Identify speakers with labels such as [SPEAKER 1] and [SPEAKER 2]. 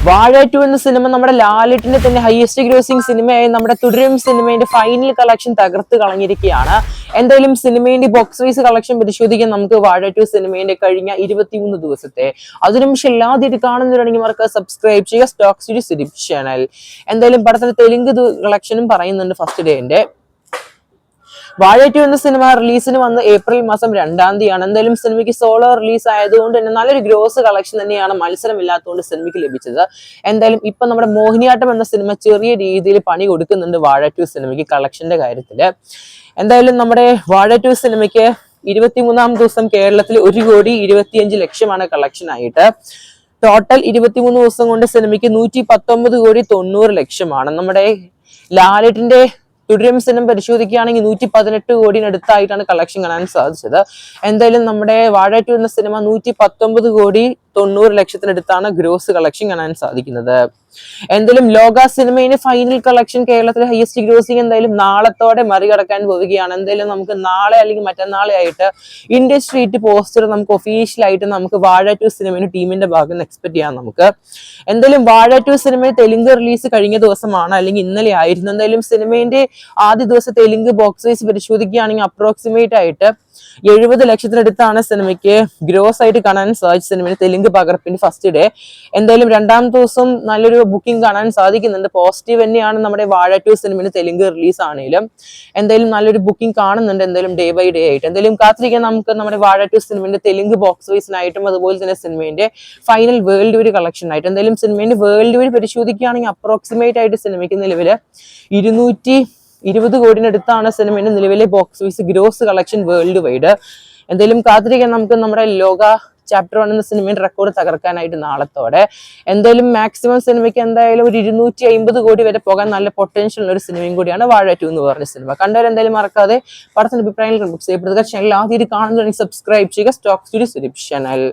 [SPEAKER 1] വാഴ 2 എന്ന സിനിമ നമ്മുടെ ലാലേട്ടന്റെ തന്നെ ഹൈയസ്റ്റ് ഗ്രോസിംഗ് സിനിമയായി നമ്മുടെ തുടരും സിനിമയുടെ ഫൈനൽ കളക്ഷൻ തകർത്ത് കളഞ്ഞിരിക്കുകയാണ്. എന്തായാലും സിനിമയുടെ ബോക്സ് ഓഫീസ് കളക്ഷൻ പരിശോധിക്കാൻ നമുക്ക് വാഴ 2 സിനിമയുടെ കഴിഞ്ഞ 23 ദിവസത്തെ അതിനും എല്ലാതിട്ട് കാണുന്നവരാണെങ്കിൽ മറക്കാതെ സബ്സ്ക്രൈബ് ചെയ്യുക സ്റ്റോക്ക് സ്റ്റുഡിയോ സിനിമ ചാനൽ. എന്തായാലും പടത്തിന്റെ തെലുങ്ക് കളക്ഷനും പറയുന്നുണ്ട് ഫസ്റ്റ് ഡേന്റെ. വാഴ 2 എന്ന സിനിമ റിലീസിന് വന്ന് ഏപ്രിൽ മാസം 2-ാം തീയതിയാണ്. എന്തായാലും സിനിമയ്ക്ക് സോളോ റിലീസ് ആയതുകൊണ്ട് തന്നെ നല്ലൊരു ഗ്രോസ് കളക്ഷൻ തന്നെയാണ് മത്സരമില്ലാത്തതുകൊണ്ട് സിനിമയ്ക്ക് ലഭിച്ചത്. എന്തായാലും ഇപ്പൊ നമ്മുടെ മോഹിനിയാട്ടം എന്ന സിനിമ ചെറിയ രീതിയിൽ പണി കൊടുക്കുന്നുണ്ട് വാഴ 2 സിനിമയ്ക്ക് കളക്ഷന്റെ കാര്യത്തില്. എന്തായാലും നമ്മുടെ വാഴ 2 സിനിമയ്ക്ക് 23-ാം ദിവസം കേരളത്തിൽ 1,25,00,000 കളക്ഷൻ ആയിട്ട്. ടോട്ടൽ 23 ദിവസം കൊണ്ട് സിനിമയ്ക്ക് 119,90,00,000. നമ്മുടെ ലാലേട്ടന്റെ തുടരും സിനിമ പരിശോധിക്കുകയാണെങ്കിൽ 118 കോടിനടുത്തായിട്ടാണ് കളക്ഷൻ കാണാൻ സാധിച്ചത്. എന്തായാലും നമ്മുടെ വാഴ 2 എന്ന സിനിമ 119,90,00,000 ഗ്രോസ് കളക്ഷൻ കാണാൻ സാധിക്കുന്നത്. എന്തായാലും ലോക സിനിമയുടെ ഫൈനൽ കളക്ഷൻ കേരളത്തിലെ ഹയസ്റ്റ് ഗ്രോസിംഗ് എന്തായാലും നാളത്തോടെ മറികടക്കാൻ പോവുകയാണ്. എന്തായാലും നമുക്ക് നാളെ അല്ലെങ്കിൽ മറ്റന്നാളെ ആയിട്ട് ഇന്ത്യ സ്ട്രീറ്റ് പോസ്റ്റർ നമുക്ക് ഒഫീഷ്യലായിട്ട് നമുക്ക് വാഴ 2 സിനിമയുടെ ടീമിന്റെ ഭാഗത്ത് നിന്ന് എക്സ്പെക്ട് ചെയ്യാം നമുക്ക്. എന്തായാലും വാഴ 2 സിനിമ തെലുങ്ക് റിലീസ് കഴിഞ്ഞ ദിവസമാണ് അല്ലെങ്കിൽ ഇന്നലെ ആയിരുന്നു. എന്തായാലും സിനിമയുടെ ആദ്യ ദിവസം തെലുങ്ക് ബോക്സ് ഓഫീസ് പരിശോധിക്കുകയാണെങ്കിൽ അപ്രോക്സിമേറ്റ് ആയിട്ട് 70 ലക്ഷത്തിനടുത്താണ് സിനിമയ്ക്ക് ഗ്രോസ് ആയിട്ട് കാണാൻ സാധിച്ച സിനിമയുടെ തെലുങ്ക് പകർപ്പിന്റെ ഫസ്റ്റ് ഡേ. എന്തായാലും 2-ാം ദിവസം നല്ലൊരു ബുക്കിംഗ് കാണാൻ സാധിക്കുന്നുണ്ട്. പോസിറ്റീവ് തന്നെയാണ് നമ്മുടെ വാഴ 2 സിനിമയുടെ തെലുങ്ക് റിലീസ് ആണെങ്കിലും എന്തായാലും നല്ലൊരു ബുക്കിംഗ് കാണുന്നുണ്ട്. എന്തായാലും ഡേ ബൈ ഡേ ആയിട്ട് എന്തായാലും കാത്തിരിക്കാൻ നമുക്ക് നമ്മുടെ വാഴ 2 സിനിമയുടെ തെലുങ്ക് ബോക്സ് ഓഫീസിനായിട്ടും അതുപോലെ തന്നെ സിനിമയുടെ ഫൈനൽ വേൾഡ് വൈഡ് കളക്ഷൻ ആയിട്ട്. എന്തായാലും സിനിമയുടെ വേൾഡ് വൈഡ് പരിശോധിക്കുകയാണെങ്കിൽ അപ്രോക്സിമേറ്റ് ആയിട്ട് സിനിമയ്ക്ക് നിലവില് 220 കോടിനടുത്താണ് സിനിമയുടെ നിലവിലെ box office gross collection world wide. എന്തായാലും കാത്തിരിക്കാൻ നമുക്ക് നമ്മുടെ ലോക ചാപ്റ്റർ 1 എന്ന സിനിമയുടെ റെക്കോർഡ് തകർക്കാനായിട്ട് നാളത്തോടെ. എന്തായാലും മാക്സിമം സിനിമയ്ക്ക് എന്തായാലും ഒരു 250 കോടി വരെ പോകാൻ നല്ല പൊട്ടൻഷ്യൽ ഉള്ള ഒരു സിനിമയും കൂടിയാണ് വാഴ 2 എന്ന് പറഞ്ഞ സിനിമ. കണ്ടവരെന്തായാലും മറക്കാതെ പടത്തിന്റെ അഭിപ്രായങ്ങൾ ചെയ്യപ്പെടുക. ചാനൽ ആദ്യം കാണുന്നതാണെങ്കിൽ സബ്സ്ക്രൈബ് ചെയ്യുക സ്റ്റോക്ക് സ്റ്റുഡിയോ ചാനൽ.